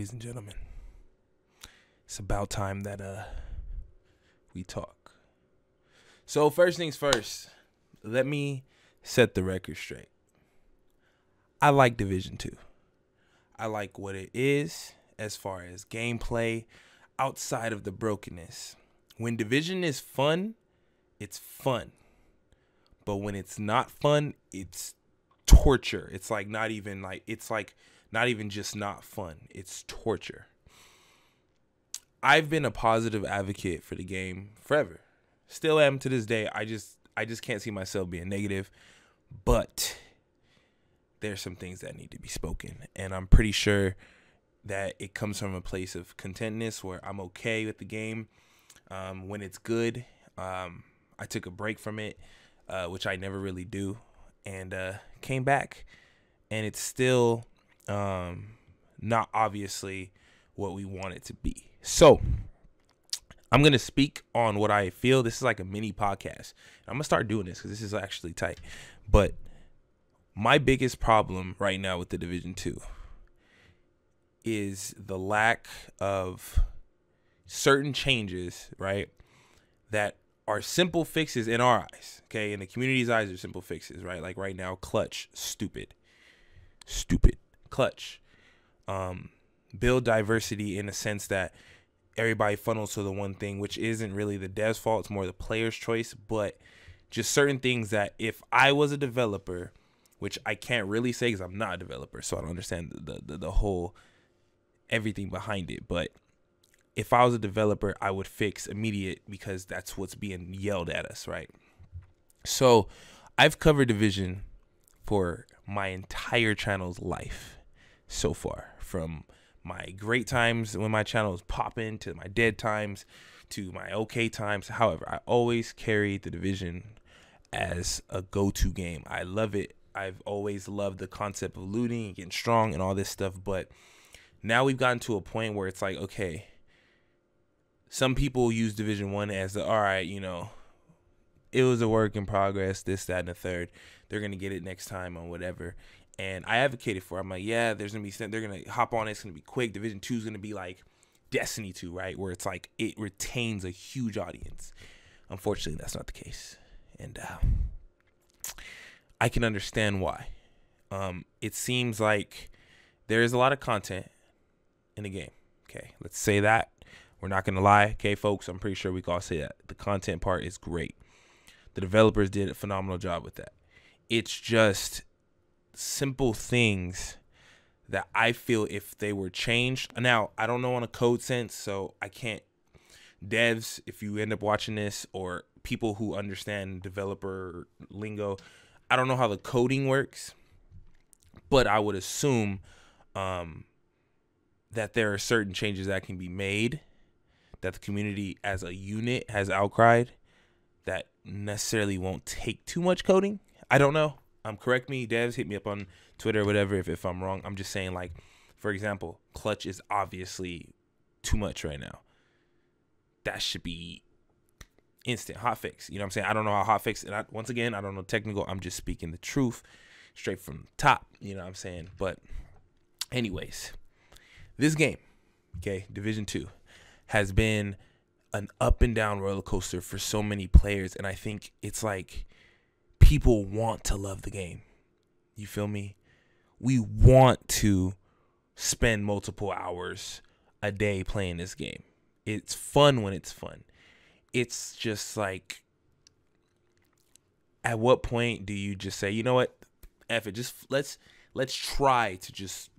ladies and gentlemen. It's about time that we talk. So first things first, let me set the record straight. I like Division 2. I like what it is as far as gameplay outside of the brokenness. When Division is fun, it's fun. But when it's not fun, it's torture. It's not even just not fun. It's torture. I've been a positive advocate for the game forever. Still am to this day. I just can't see myself being negative. But there's some things that need to be spoken. And I'm pretty sure that it comes from a place of contentness where I'm okay with the game. When it's good, I took a break from it, which I never really do, and came back. And it's still not obviously what we want it to be. So I'm going to speak on what I feel. This is like a mini podcast. I'm going to start doing this because this is actually tight. But my biggest problem right now with the Division 2 is the lack of certain changes, right, that are simple fixes in our eyes, okay? In the community's eyes, are simple fixes, right? Like right now, clutch, stupid. Clutch. Build diversity in a sense that everybody funnels to the one thing, which isn't really the dev's fault. It's more the player's choice, but just certain things that if I was a developer, which I can't really say because I'm not a developer, so I don't understand the whole everything behind it. But if I was a developer, I would fix immediate because that's what's being yelled at us, right? So I've covered Division for my entire channel's life so far, from my great times when my channel was popping to my dead times to my okay times. However, I always carried the Division as a go-to game. I love it. I've always loved the concept of looting and getting strong and all this stuff. But now we've gotten to a point where it's like, okay, some people use Division 1 as all right, it was a work in progress, this, that, and the third. They're going to get it next time on whatever. And I advocated for it. I'm like, yeah, they're going to hop on it. It's going to be quick. Division 2 is going to be like Destiny 2, right? Where it's like it retains a huge audience. Unfortunately, that's not the case. And I can understand why. It seems like there is a lot of content in the game. Okay, let's say that. We're not going to lie. Okay, folks, I'm pretty sure we can all say that. The content part is great. The developers did a phenomenal job with that. It's just simple things that I feel if they were changed. Now, I don't know on a code sense, so I can't. Devs, if you end up watching this, or people who understand developer lingo, I don't know how the coding works, but I would assume that there are certain changes that can be made that the community as a unit has outcried that necessarily won't take too much coding. I don't know. Correct me, devs, hit me up on Twitter or whatever if I'm wrong. I'm just saying, like, for example, clutch is obviously too much right now. That should be instant hotfix. You know what I'm saying? I don't know how hotfix, and once again, I don't know technical. I'm just speaking the truth straight from the top. You know what I'm saying? But anyways, this game, okay, Division 2, has been an up and down roller coaster for so many players. And I think it's like people want to love the game. You feel me? We want to spend multiple hours a day playing this game. It's fun when it's fun. It's just like, at what point do you just say, you know what? F it. Just let's try to just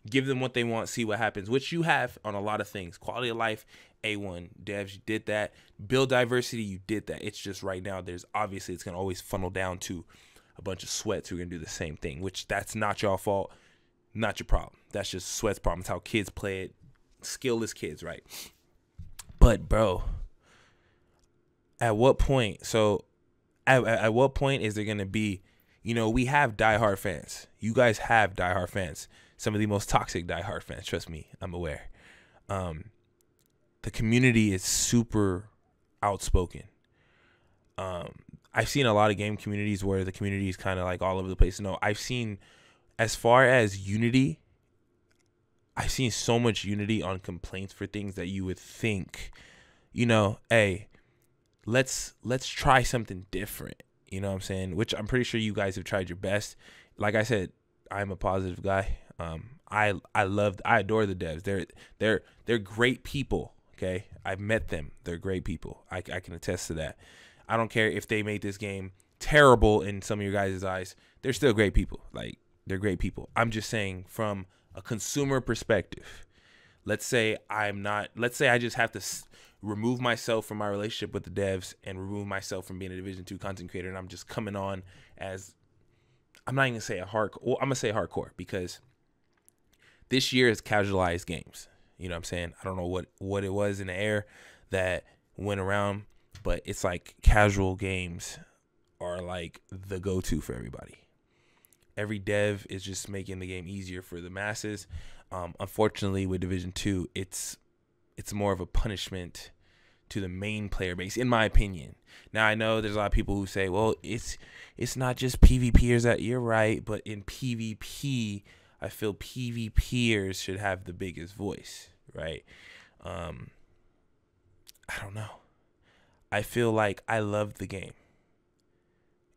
give them what they want, see what happens, which you have on a lot of things. Quality of life, A1. Devs, you did that. Build diversity, you did that. It's just right now, it's going to always funnel down to a bunch of sweats who are going to do the same thing, which that's not your fault, not your problem. That's just sweats' problem. It's how kids play it. Skillless kids, right? But, bro, at what point? So, at what point is there going to be, we have diehard fans. You guys have diehard fans. Some of the most toxic diehard fans. Trust me, I'm aware. The community is super outspoken. I've seen a lot of game communities where the community is kind of like all over the place. No, I've seen, as far as unity, I've seen so much unity on complaints for things that you would think, you know, hey, let's try something different. You know what I'm saying? Which I'm pretty sure you guys have tried your best. Like I said, I'm a positive guy. I adore the devs. They're great people. Okay, I've met them. They're great people. I can attest to that. I don't care if they made this game terrible in some of your guys' eyes. They're still great people. Like, they're great people. I'm just saying from a consumer perspective. Let's say I just have to remove myself from my relationship with the devs and remove myself from being a Division 2 content creator, and I'm just coming on as, I'm not even gonna say a hardcore. Well, I'm gonna say hardcore because this year is casualized games. You know what I'm saying? I don't know what it was in the air that went around, but it's like casual games are like the go-to for everybody. Every dev is just making the game easier for the masses. Unfortunately, with Division 2, it's more of a punishment to the main player base, in my opinion. Now, I know there's a lot of people who say, well, it's not just PvPers. That you're right, but in PvP, I feel PvPers should have the biggest voice, right? I don't know. I feel like I love the game.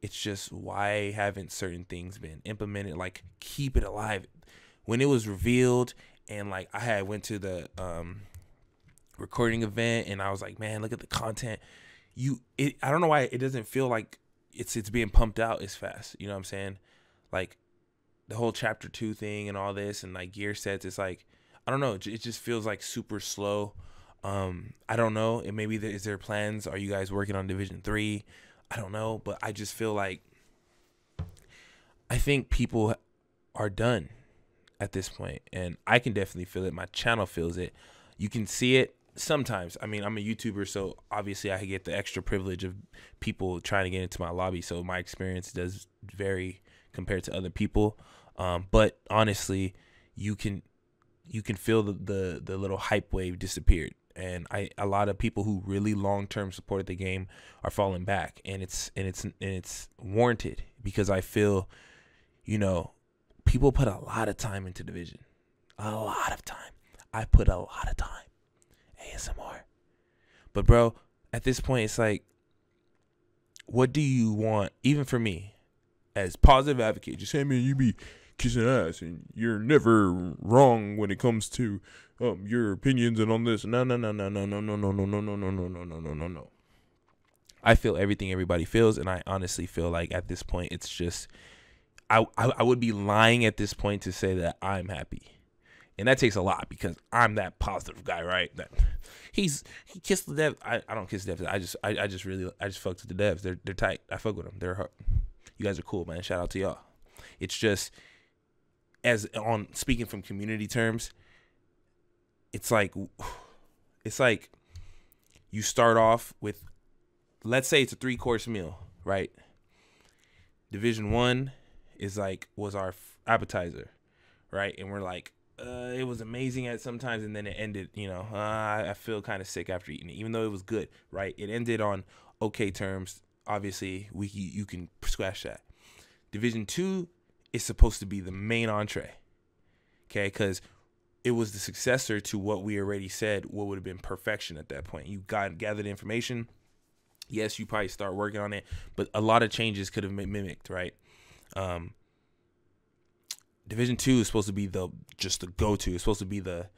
It's just, why haven't certain things been implemented? Like, keep it alive. When it was revealed and like I went to the recording event and I was like, man, look at the content. I don't know why it doesn't feel like it's being pumped out as fast. You know what I'm saying? Like the whole chapter 2 thing and all this and like gear sets. It's like, I don't know. It just feels like super slow. I don't know. And maybe is there plans? Are you guys working on Division 3? I don't know. But I just feel like I think people are done at this point, and I can definitely feel it. My channel feels it. You can see it sometimes. I mean, I'm a YouTuber, so obviously I get the extra privilege of people trying to get into my lobby, so my experience does vary compared to other people. But honestly, you can feel the little hype wave disappeared, and a lot of people who really long-term supported the game are falling back, and it's warranted, because I feel, you know, people put a lot of time into Division. A lot of time. I put a lot of time. ASMR. But bro, at this point, it's like, what do you want? Even for me, as positive advocate, just say, man, you be kissing ass and you're never wrong when it comes to your opinions and on this. No. I feel everything everybody feels, and I honestly feel like at this point, it's just, I would be lying at this point to say that I'm happy. And that takes a lot, because I'm that positive guy, right? That he kissed the devs. I don't kiss the devs. I just fucked with the devs. They're tight. I fuck with them. You guys are cool, man. Shout out to y'all. It's just, speaking from community terms, it's like you start off with, let's say it's a 3-course meal, right? Division 1 was our appetizer, right? And we're like, it was amazing at sometimes, and then it ended, you know, I feel kind of sick after eating it, even though it was good, right? It ended on okay terms. Obviously, you can scratch that. Division 2 is supposed to be the main entree, okay? Because it was the successor to what we already said what would have been perfection at that point. You gathered information. Yes, you probably start working on it, but a lot of changes could have been mimicked, right? Division 2 is supposed to be the go-to. It's supposed to be the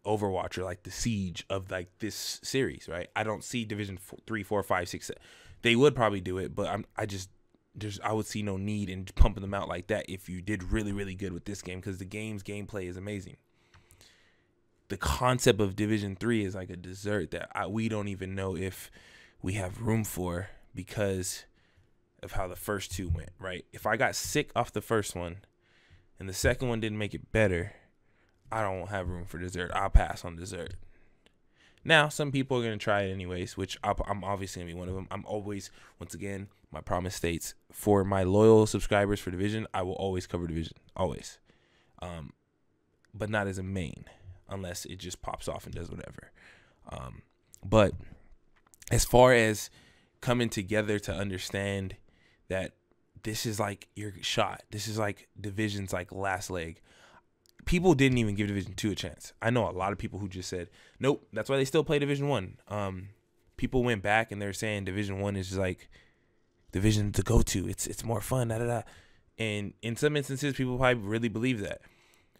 Overwatch, or like the Siege of like this series, right? I don't see Division 3, 4, 5, 6. They would probably do it, but I would see no need in pumping them out like that if you did really, really good with this game, because the game's gameplay is amazing. The concept of Division 3 is like a dessert that we don't even know if we have room for, because of how the first 2 went, right? If I got sick off the first one and the second one didn't make it better, I don't have room for dessert. I'll pass on dessert. Now, some people are going to try it anyways, which I'm obviously going to be one of them. I'm always, once again, my promise states, for my loyal subscribers for Division, I will always cover Division. Always. But not as a main, unless it just pops off and does whatever. But as far as coming together to understand that this is like your shot, this is like Division's like last leg, people didn't even give Division 2 a chance. I know a lot of people who just said, nope, that's why they still play Division 1. People went back and they're saying Division 1 is just like division to go to. It's more fun, da da da. And in some instances, people probably really believe that.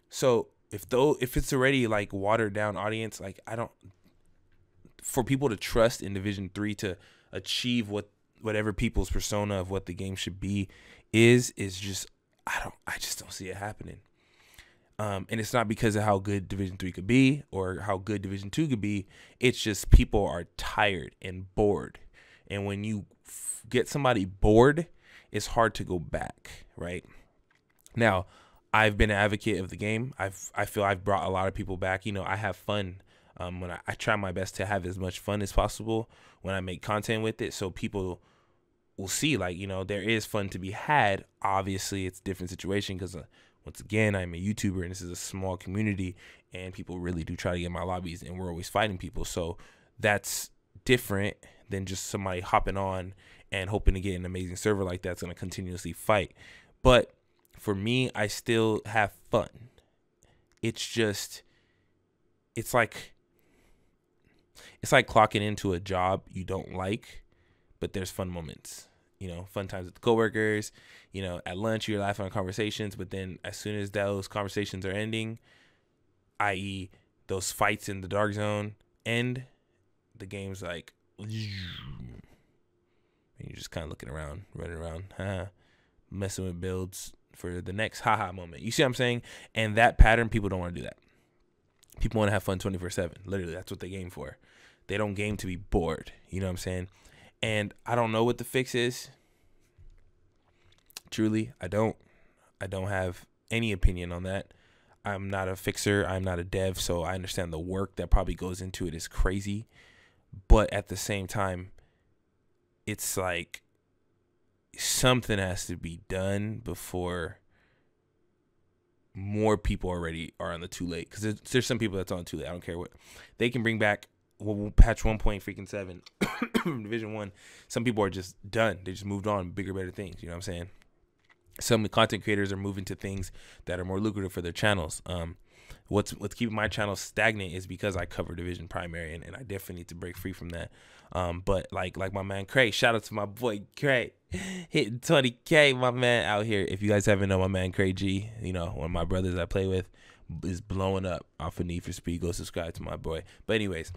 So if it's already like watered down audience, like for people to trust in Division 3 to achieve whatever people's persona of what the game should be is just I just don't see it happening. And it's not because of how good Division 3 could be or how good Division 2 could be. It's just people are tired and bored. And when you get somebody bored, it's hard to go back, right? Now, I've been an advocate of the game. I feel I've brought a lot of people back. You know, I have fun when I try my best to have as much fun as possible when I make content with it. So people will see, like, you know, there is fun to be had. Obviously, it's a different situation because once again, I'm a YouTuber and this is a small community and people really do try to get in my lobbies and we're always fighting people. So that's different than just somebody hopping on and hoping to get an amazing server like that's going to continuously fight. But for me, I still have fun. It's like clocking into a job you don't like, but there's fun moments. You know, fun times with coworkers, you know, at lunch, you're laughing on conversations, but then as soon as those conversations are ending, i.e. those fights in the dark zone end, the game's like, and you're just kind of looking around, running around, messing with builds for the next haha moment. You see what I'm saying? And that pattern, people don't want to do that. People want to have fun 24/7. Literally, that's what they game for. They don't game to be bored. You know what I'm saying? And I don't know what the fix is. Truly, I don't have any opinion on that. I'm not a fixer. I'm not a dev, so I understand the work that probably goes into it is crazy. But at the same time, it's like something has to be done before more people already are on the too late. Because there's some people that's on too late. I don't care what. They can bring back patch 1.7 from Division 1. Some people are just done. They just moved on, bigger, better things. You know what I'm saying? Some content creators are moving to things that are more lucrative for their channels. What's keeping my channel stagnant is because I cover Division Primary, and I definitely need to break free from that. But like my man Cray, shout out to my boy Cray, hitting 20K, my man out here. If you guys haven't known my man Cray G, you know, one of my brothers I play with, is blowing up off of Need for Speed. Go subscribe to my boy. But anyways,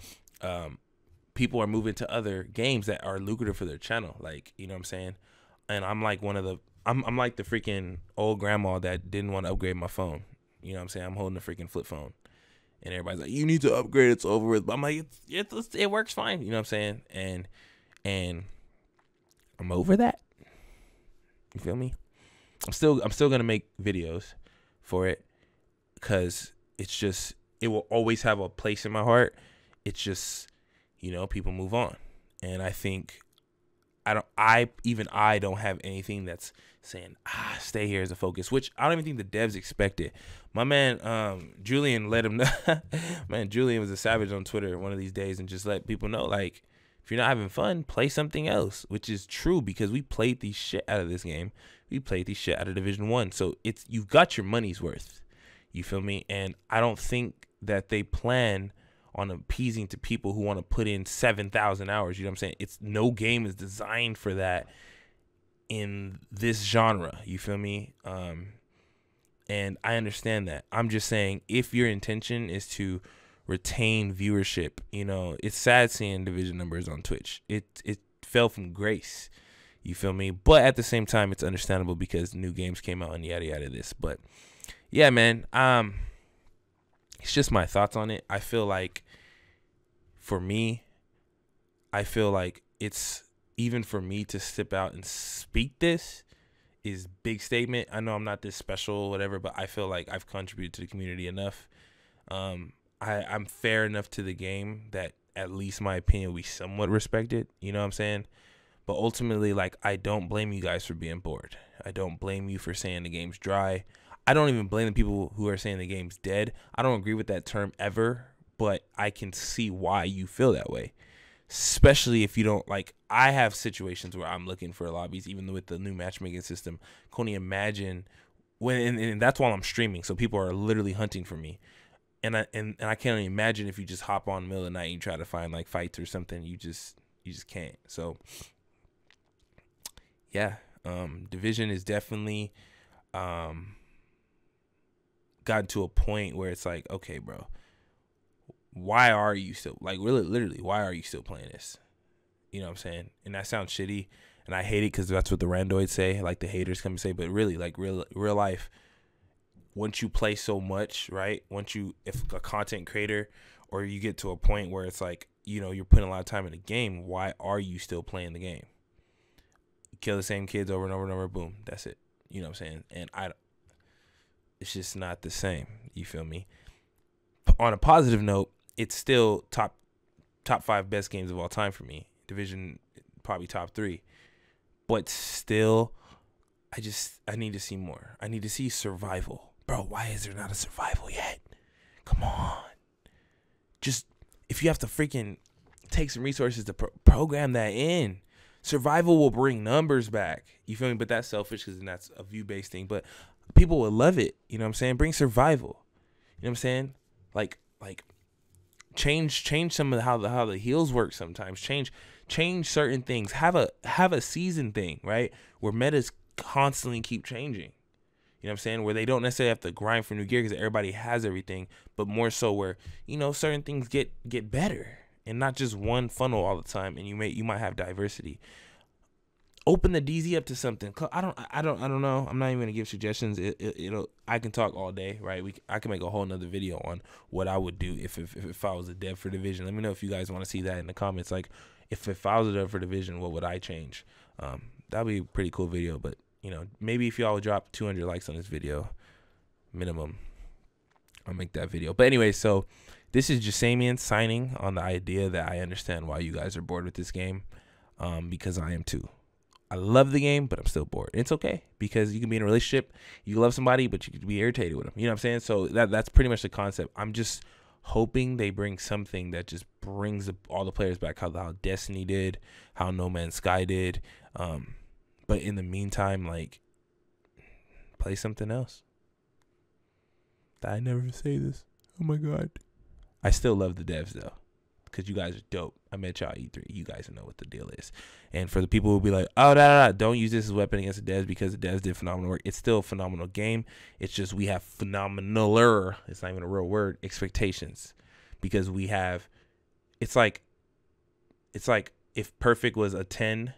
people are moving to other games that are lucrative for their channel, like, you know what I'm saying? And I'm like I'm like the freaking old grandma that didn't want to upgrade my phone. You know what I'm saying? I'm holding a freaking flip phone, and everybody's like, you need to upgrade, it's over with. But I'm like, it works fine. You know what I'm saying? And I'm over that. You feel me? I'm still gonna make videos for it because it will always have a place in my heart. It's just, you know, people move on, and I think I don't have anything that's saying stay here as a focus, which I don't even think the devs expected. My man Julian let him know. Man, Julian was a savage on Twitter one of these days and just let people know, like, if you're not having fun, play something else, which is true because we played the shit out of this game. We played the shit out of Division 1, so you've got your money's worth. You feel me? And I don't think that they plan on appeasing to people who want to put in 7,000 hours. You know what I'm saying? No game is designed for that in this genre. You feel me? And I understand that. I'm just saying, if your intention is to retain viewership, you know, it's sad seeing division numbers on Twitch. It fell from grace. You feel me? But at the same time, it's understandable because new games came out and yada yada this. But yeah, man, it's just my thoughts on it. I feel like, for me, it's, even for me to step out and speak this is big statement. I know I'm not this special or whatever, but I feel like I've contributed to the community enough. I'm fair enough to the game that at least my opinion will be somewhat respected. You know what I'm saying? But ultimately, like, I don't blame you guys for being bored. I don't blame you for saying the game's dry. I don't even blame the people who are saying the game's dead. I don't agree with that term ever, but I can see why you feel that way. Especially if you don't, like, I have situations where I'm looking for lobbies, even with the new matchmaking system. I can only imagine and that's while I'm streaming, so people are literally hunting for me. And I can't even imagine if you just hop on in the middle of the night and you try to find like fights or something, you just can't. So yeah, Division is definitely gotten to a point where it's like, okay, bro, why are you still, like, really, literally, why are you still playing this? You know what I'm saying? And that sounds shitty, and I hate it because that's what the randoids say, like the haters come and say. But really, like real life, once you play so much, right? If a content creator, or you get to a point where it's like, you know, you're putting a lot of time in the game, why are you still playing the game? You kill the same kids over and over and over, boom, that's it. You know what I'm saying? And it's just not the same. You feel me? On a positive note, it's still top 5 best games of all time for me. Division probably top 3. But still, I need to see more. I need to see survival. Bro, why is there not a survival yet? Come on. Just, if you have to freaking take some resources to program that in, survival will bring numbers back. You feel me? But that's selfish because that's a view-based thing. But people will love it. You know what I'm saying? Bring survival. You know what I'm saying? Like change some of how the heals work sometimes. Change certain things. Have a season thing, right? Where metas constantly keep changing. You know what I'm saying? Where they don't necessarily have to grind for new gear because everybody has everything, but more so where, you know, certain things get better and not just one funnel all the time. And you might have diversity. Open the DZ up to something. I don't know. I'm not even gonna give suggestions. I can talk all day, right? I can make a whole nother video on what I would do if I was a dev for Division. Let me know if you guys want to see that in the comments. Like, if I was a dev for Division, what would I change? That'd be a pretty cool video. But you know, maybe if y'all would drop 200 likes on this video, minimum, I'll make that video. But anyway, so this is Jesimein signing on the idea that I understand why you guys are bored with this game, because I am too. I love the game, but I'm still bored. It's okay because you can be in a relationship, you love somebody, but you can be irritated with them. You know what I'm saying? So that's pretty much the concept. I'm just hoping they bring something that just brings all the players back, how Destiny did, how No Man's Sky did. But in the meantime, like, play something else. I never say this. Oh my God. I still love the devs though, because you guys are dope. I met y'all at E3. You guys know what the deal is. And for the people who be like, oh, don't use this as a weapon against the devs because the devs did phenomenal work. It's still a phenomenal game. It's just we have phenomenaler, it's not even a real word, expectations. Because we have, it's like if perfect was a 10,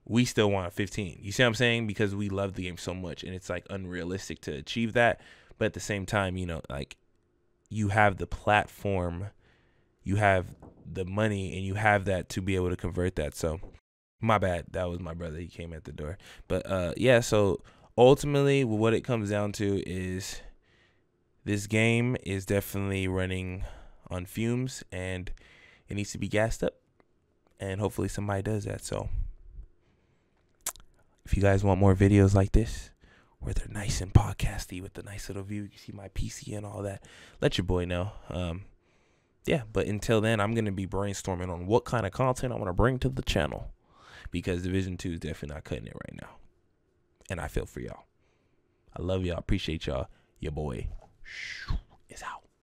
we still want a 15. You see what I'm saying? Because we love the game so much, and it's like unrealistic to achieve that. But at the same time, you know, like, you have the platform, you have the money, and you have that to be able to convert that. So my bad, that was my brother, he came at the door. But yeah, so ultimately what it comes down to is this game is definitely running on fumes, and it needs to be gassed up, and hopefully somebody does that. So if you guys want more videos like this, where they're nice and podcasty with the nice little view, you can see my PC and all that, let your boy know. Yeah, but until then, I'm going to be brainstorming on what kind of content I want to bring to the channel, because Division 2 is definitely not cutting it right now. And I feel for y'all. I love y'all. Appreciate y'all. Your boy is out.